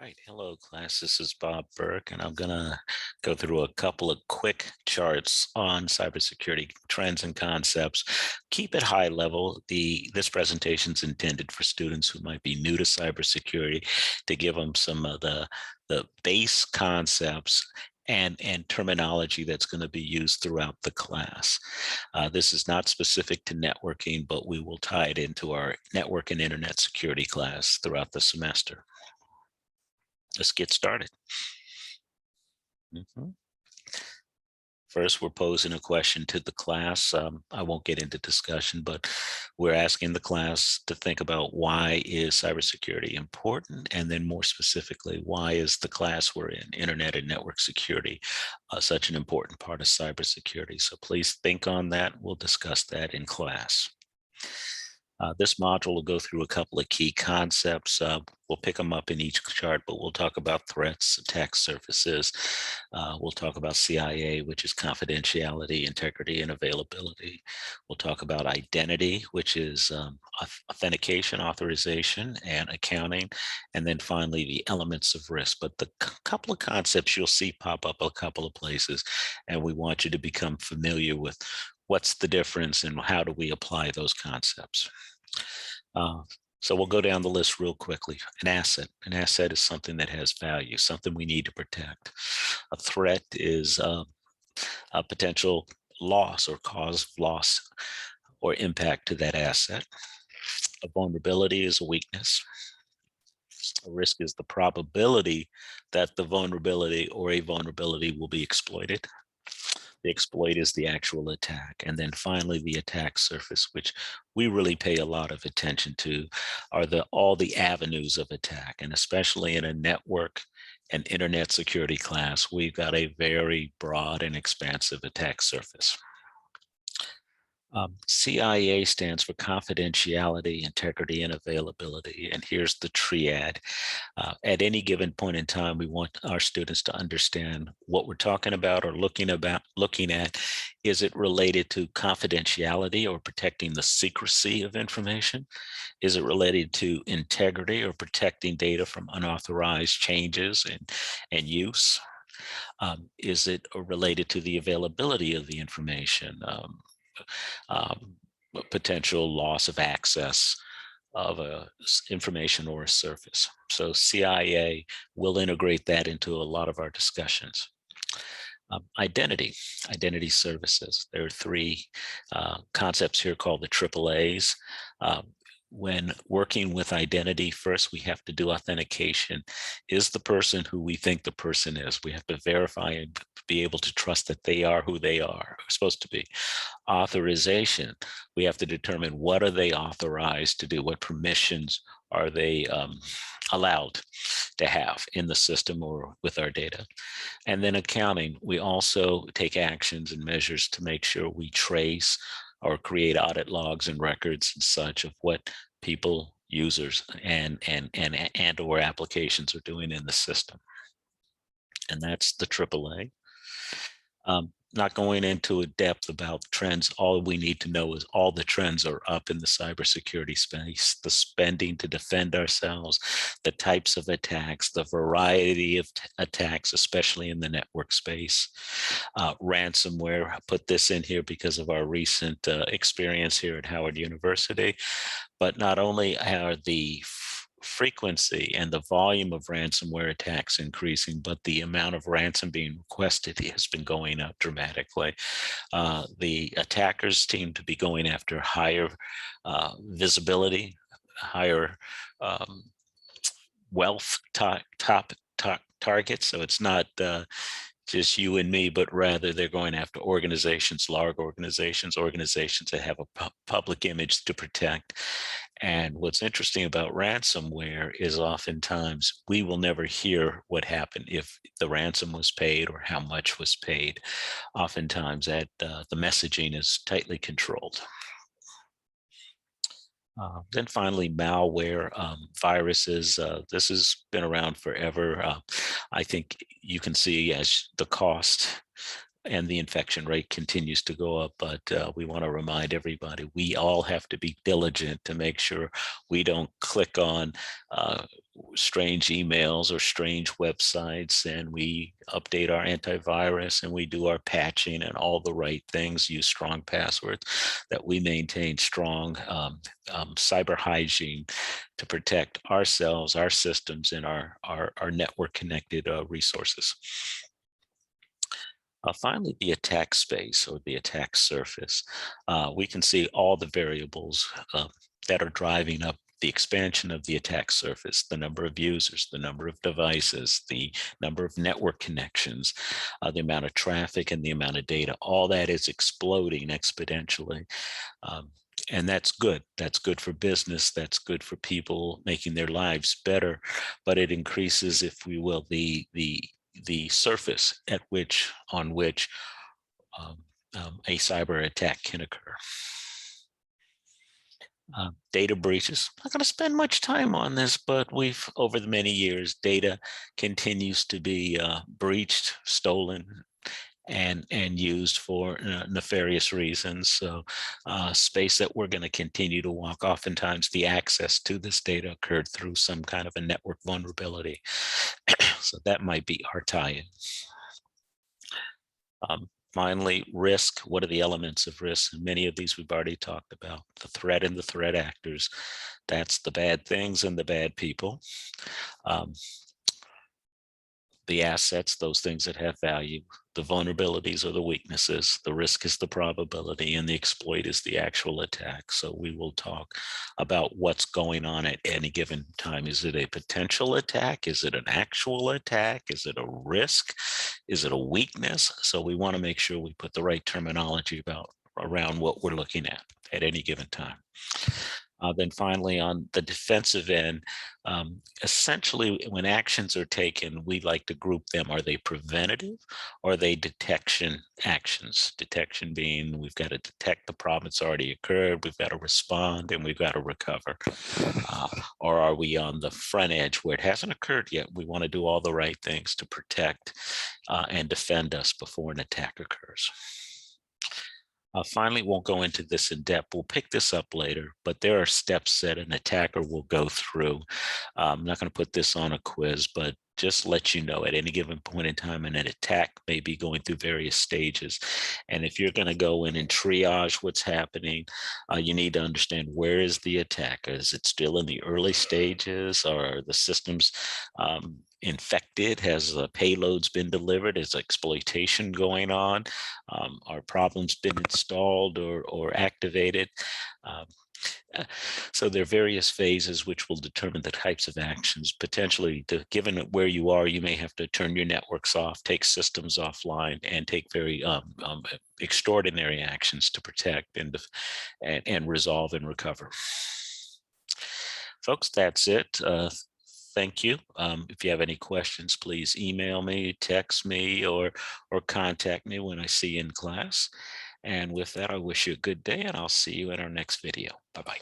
Right. Hello, class. This is Bob Burke, and I'm going to go through a couple of quick charts on cybersecurity trends and concepts. Keep it high level. This presentation is intended for students who might be new to cybersecurity to give them some of the base concepts and terminology that's going to be used throughout the class. This is not specific to networking, but we will tie it into our network and internet security class throughout the semester. Let's get started. First, we're posing a question to the class. I won't get into discussion, but we're asking the class to think about why is cybersecurity important? And then more specifically, why is the class we're in, internet and network security, such an important part of cybersecurity? So please think on that. We'll discuss that in class. This module will go through a couple of key concepts. We'll pick them up in each chart, but we'll talk about threats, attack surfaces. We'll talk about CIA, which is confidentiality, integrity, and availability. We'll talk about identity, which is authentication, authorization, and accounting. And then finally, the elements of risk. But the couple of concepts you'll see pop up a couple of places, and we want you to become familiar with what's the difference and how do we apply those concepts. So we'll go down the list real quickly. An asset. An asset is something that has value, something we need to protect. A threat is a potential loss or cause of loss or impact to that asset. A vulnerability is a weakness. A risk is the probability that the vulnerability or a vulnerability will be exploited. The exploit is the actual attack. And then finally, the attack surface, which we really pay a lot of attention to, are all the avenues of attack. And especially in a network and internet security class, we've got a very broad and expansive attack surface. CIA stands for confidentiality, integrity, and availability. And here's the triad. At any given point in time, we want our students to understand what we're talking about or looking at. Is it related to confidentiality or protecting the secrecy of information? Is it related to integrity or protecting data from unauthorized changes and use? Is it related to the availability of the information? Potential loss of access of information or a surface. So CIA will integrate that into a lot of our discussions. Identity services. There are three concepts here called the AAAs. When working with identity, first we have to do authentication. Is the person who we think the person is? We have to verify and be able to trust that they are who they are supposed to be. Authorization, we have to determine what are they authorized to do, what permissions are they allowed to have in the system or with our data. And then accounting, we also take actions and measures to make sure we trace or create audit logs and records and such of what people, users, and or applications are doing in the system. And that's the AAA. Not going into a depth about trends. All we need to know is all the trends are up in the cybersecurity space, the spending to defend ourselves, the types of attacks, the variety of attacks, especially in the network space. Ransomware, I put this in here because of our recent experience here at Howard University. But not only are the frequency and the volume of ransomware attacks increasing, but the amount of ransom being requested has been going up dramatically. The attackers seem to be going after higher visibility, higher wealth targets. So it's not just you and me, but rather they're going after organizations, large organizations that have a public image to protect. And what's interesting about ransomware is oftentimes we will never hear what happened, if the ransom was paid or how much was paid. Oftentimes the messaging is tightly controlled. Then finally, malware, viruses. This has been around forever. I think you can see as the cost and the infection rate continues to go up. But we want to remind everybody, we all have to be diligent to make sure we don't click on strange emails or strange websites, and we update our antivirus and we do our patching and all the right things, use strong passwords, that we maintain strong cyber hygiene to protect ourselves, our systems, and our network connected resources. Finally, the attack space or the attack surface. We can see all the variables that are driving up the expansion of the attack surface, the number of users, the number of devices, the number of network connections, the amount of traffic, and the amount of data. All that is exploding exponentially. And that's good. That's good for business. That's good for people making their lives better. But it increases, if we will, the surface on which a cyber attack can occur. Data breaches. I'm not going to spend much time on this, but over the many years, data continues to be breached, stolen, and used for nefarious reasons. So space that we're going to continue to walk. Oftentimes the access to this data occurred through some kind of a network vulnerability. So that might be our tie-in. Finally, risk. What are the elements of risk? And many of these we've already talked about. The threat and the threat actors. That's the bad things and the bad people. The assets, those things that have value. The vulnerabilities or the weaknesses. The risk is the probability, and the exploit is the actual attack. So we will talk about what's going on at any given time. Is it a potential attack? Is it an actual attack? Is it a risk? Is it a weakness? So we want to make sure we put the right terminology around what we're looking at any given time. Then finally, on the defensive end, essentially when actions are taken, we like to group them. Are they preventative or are they detection actions? Detection being we've got to detect the problem that's already occurred, we've got to respond, and we've got to recover. Or are we on the front edge where it hasn't occurred yet? We want to do all the right things to protect and defend us before an attack occurs. Finally, won't go into this in depth. We'll pick this up later, but there are steps that an attacker will go through. I'm not going to put this on a quiz, but just let you know at any given point in time, and an attack may be going through various stages. And if you're going to go in and triage what's happening, you need to understand, where is the attack? Is it still in the early stages? Are the systems infected? Has payloads been delivered? Is exploitation going on? Are problems been installed or activated? So there are various phases which will determine the types of actions. Potentially, given where you are, you may have to turn your networks off, take systems offline, and take very extraordinary actions to protect and resolve and recover. Folks, that's it. Thank you. If you have any questions, please email me, text me, or contact me when I see you in class. And with that, I wish you a good day, and I'll see you in our next video. Bye-bye.